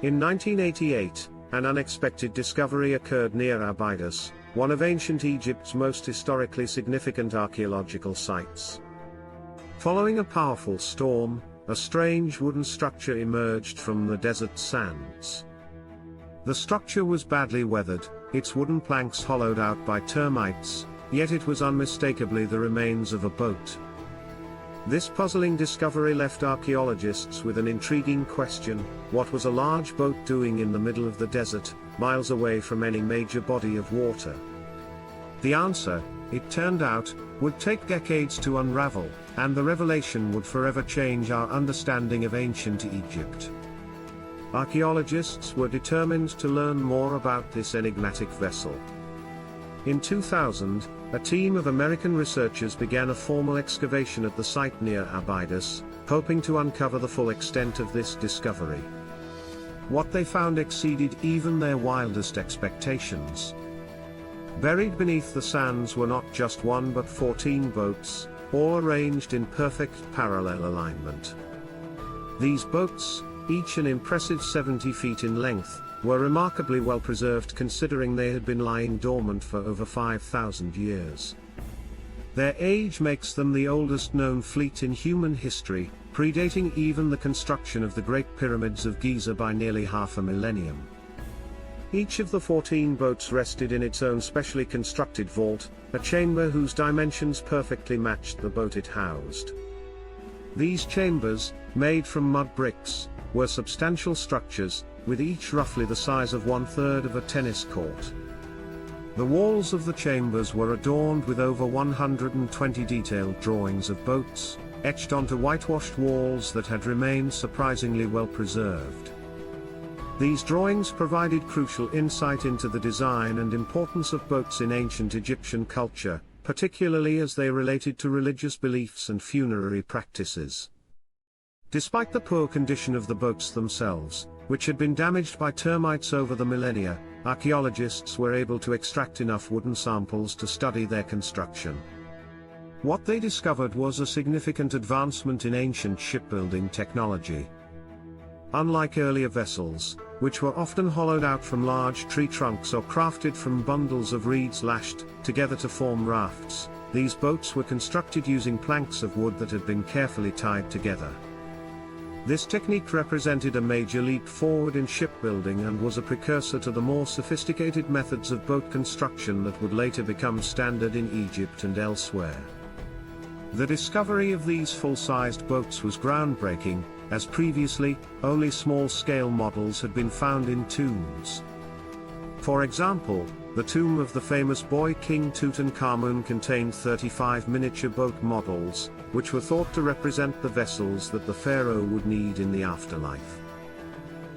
In 1988, an unexpected discovery occurred near Abydos, one of ancient Egypt's most historically significant archaeological sites. Following a powerful storm, a strange wooden structure emerged from the desert sands. The structure was badly weathered, its wooden planks hollowed out by termites, yet it was unmistakably the remains of a boat. This puzzling discovery left archaeologists with an intriguing question: what was a large boat doing in the middle of the desert, miles away from any major body of water? The answer, it turned out, would take decades to unravel, and the revelation would forever change our understanding of ancient Egypt. Archaeologists were determined to learn more about this enigmatic vessel. In 2000, a team of American researchers began a formal excavation at the site near Abydos, hoping to uncover the full extent of this discovery. What they found exceeded even their wildest expectations. Buried beneath the sands were not just one but 14 boats, all arranged in perfect parallel alignment. These boats, each an impressive 70 feet in length, were remarkably well preserved considering they had been lying dormant for over 5,000 years. Their age makes them the oldest known fleet in human history, predating even the construction of the Great Pyramids of Giza by nearly half a millennium. Each of the 14 boats rested in its own specially constructed vault, a chamber whose dimensions perfectly matched the boat it housed. These chambers, made from mud bricks, were substantial structures, with each roughly the size of 1/3 of a tennis court. The walls of the chambers were adorned with over 120 detailed drawings of boats, etched onto whitewashed walls that had remained surprisingly well preserved. These drawings provided crucial insight into the design and importance of boats in ancient Egyptian culture, particularly as they related to religious beliefs and funerary practices. Despite the poor condition of the boats themselves, which had been damaged by termites over the millennia, archaeologists were able to extract enough wooden samples to study their construction. What they discovered was a significant advancement in ancient shipbuilding technology. Unlike earlier vessels, which were often hollowed out from large tree trunks or crafted from bundles of reeds lashed together to form rafts, these boats were constructed using planks of wood that had been carefully tied together. This technique represented a major leap forward in shipbuilding and was a precursor to the more sophisticated methods of boat construction that would later become standard in Egypt and elsewhere. The discovery of these full-sized boats was groundbreaking, as previously, only small-scale models had been found in tombs. For example, the tomb of the famous boy King Tutankhamun contained 35 miniature boat models, which were thought to represent the vessels that the pharaoh would need in the afterlife.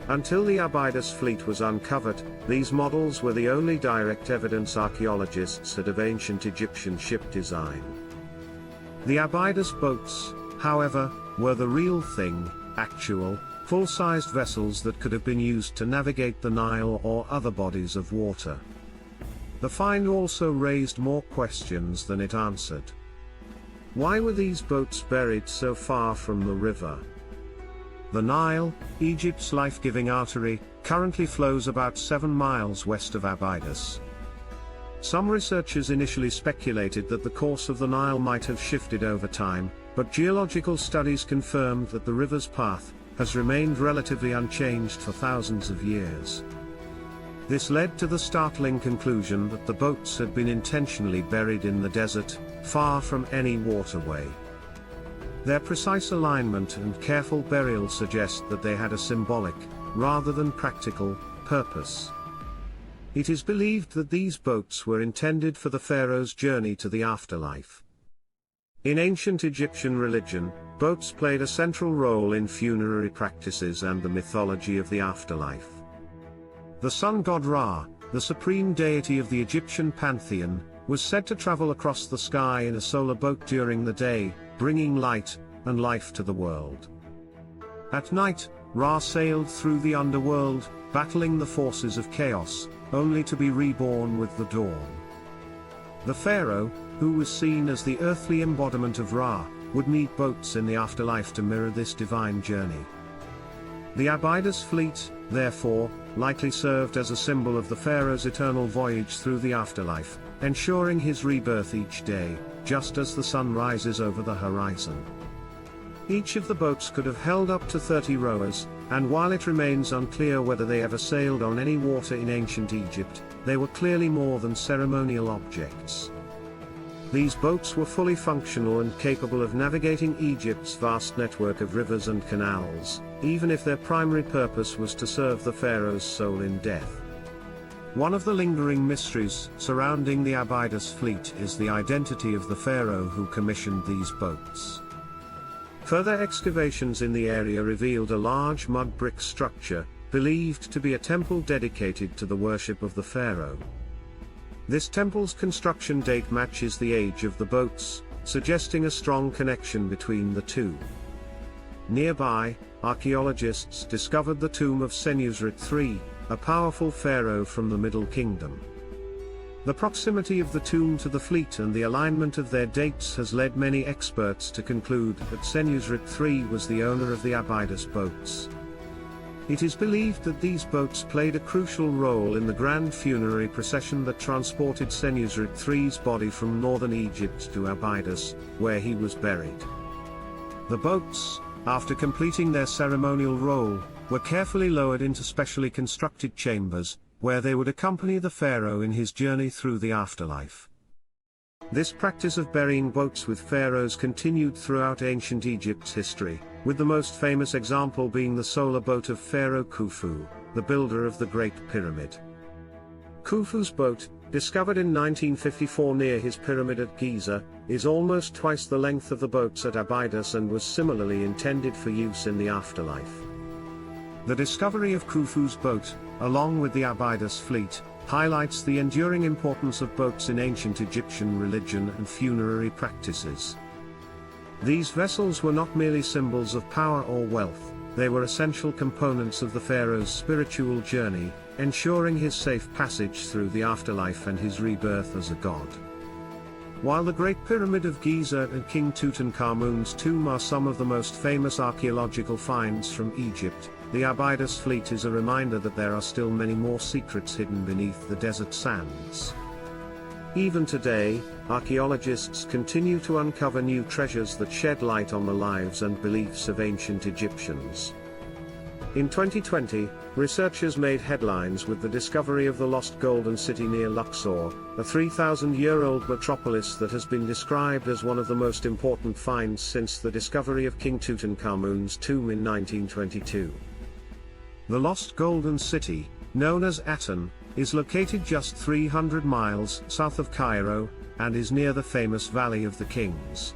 Until the Abydos fleet was uncovered, these models were the only direct evidence archaeologists had of ancient Egyptian ship design. The Abydos boats, however, were the real thing, actual, full-sized vessels that could have been used to navigate the Nile or other bodies of water. The find also raised more questions than it answered. Why were these boats buried so far from the river? The Nile, Egypt's life-giving artery, currently flows about 7 miles west of Abydos. Some researchers initially speculated that the course of the Nile might have shifted over time, but geological studies confirmed that the river's path has remained relatively unchanged for thousands of years. This led to the startling conclusion that the boats had been intentionally buried in the desert, far from any waterway. Their precise alignment and careful burial suggest that they had a symbolic, rather than practical, purpose. It is believed that these boats were intended for the pharaoh's journey to the afterlife. In ancient Egyptian religion, boats played a central role in funerary practices and the mythology of the afterlife. The sun god Ra, the supreme deity of the Egyptian pantheon, was said to travel across the sky in a solar boat during the day, bringing light and life to the world. At night, Ra sailed through the underworld, battling the forces of chaos, only to be reborn with the dawn. The pharaoh, who was seen as the earthly embodiment of Ra, would need boats in the afterlife to mirror this divine journey. The Abydos fleet, therefore, likely served as a symbol of the pharaoh's eternal voyage through the afterlife, ensuring his rebirth each day, just as the sun rises over the horizon. Each of the boats could have held up to 30 rowers, and while it remains unclear whether they ever sailed on any water in ancient Egypt, they were clearly more than ceremonial objects. These boats were fully functional and capable of navigating Egypt's vast network of rivers and canals, even if their primary purpose was to serve the pharaoh's soul in death. One of the lingering mysteries surrounding the Abydos fleet is the identity of the pharaoh who commissioned these boats. Further excavations in the area revealed a large mud brick structure, believed to be a temple dedicated to the worship of the pharaoh. This temple's construction date matches the age of the boats, suggesting a strong connection between the two. Nearby, archaeologists discovered the tomb of Senusret III, a powerful pharaoh from the Middle Kingdom. The proximity of the tomb to the fleet and the alignment of their dates has led many experts to conclude that Senusret III was the owner of the Abydos boats. It is believed that these boats played a crucial role in the grand funerary procession that transported Senusret III's body from northern Egypt to Abydos, where he was buried. The boats, after completing their ceremonial role, were carefully lowered into specially constructed chambers, where they would accompany the pharaoh in his journey through the afterlife. This practice of burying boats with pharaohs continued throughout ancient Egypt's history, with the most famous example being the solar boat of Pharaoh Khufu, the builder of the Great Pyramid. Khufu's boat, discovered in 1954 near his pyramid at Giza, is almost twice the length of the boats at Abydos and was similarly intended for use in the afterlife. The discovery of Khufu's boat, along with the Abydos fleet, highlights the enduring importance of boats in ancient Egyptian religion and funerary practices. These vessels were not merely symbols of power or wealth, they were essential components of the pharaoh's spiritual journey, ensuring his safe passage through the afterlife and his rebirth as a god. While the Great Pyramid of Giza and King Tutankhamun's tomb are some of the most famous archaeological finds from Egypt, the Abydos fleet is a reminder that there are still many more secrets hidden beneath the desert sands. Even today, archaeologists continue to uncover new treasures that shed light on the lives and beliefs of ancient Egyptians. In 2020, researchers made headlines with the discovery of the lost Golden City near Luxor, a 3,000-year-old metropolis that has been described as one of the most important finds since the discovery of King Tutankhamun's tomb in 1922. The lost Golden City, known as Aten, is located just 300 miles south of Cairo, and is near the famous Valley of the Kings.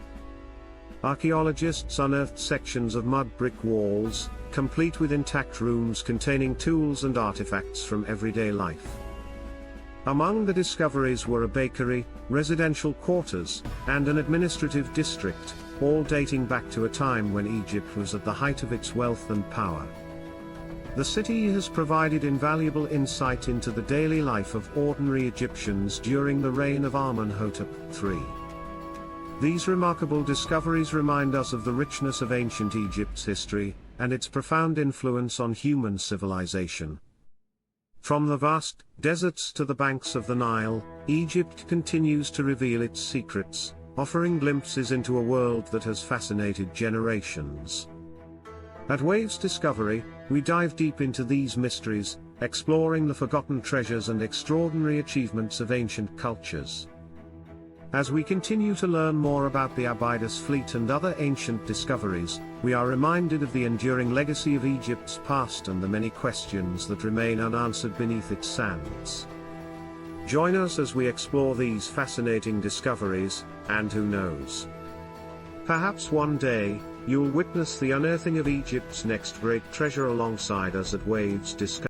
Archaeologists unearthed sections of mud brick walls, complete with intact rooms containing tools and artifacts from everyday life. Among the discoveries were a bakery, residential quarters, and an administrative district, all dating back to a time when Egypt was at the height of its wealth and power. The city has provided invaluable insight into the daily life of ordinary Egyptians during the reign of Amenhotep III. These remarkable discoveries remind us of the richness of ancient Egypt's history, and its profound influence on human civilization. From the vast deserts to the banks of the Nile, Egypt continues to reveal its secrets, offering glimpses into a world that has fascinated generations. At Waves Discovery, we dive deep into these mysteries, exploring the forgotten treasures and extraordinary achievements of ancient cultures. As we continue to learn more about the Abydos fleet and other ancient discoveries, we are reminded of the enduring legacy of Egypt's past and the many questions that remain unanswered beneath its sands. Join us as we explore these fascinating discoveries, and who knows? Perhaps one day, you'll witness the unearthing of Egypt's next great treasure alongside us at Waves Discovery.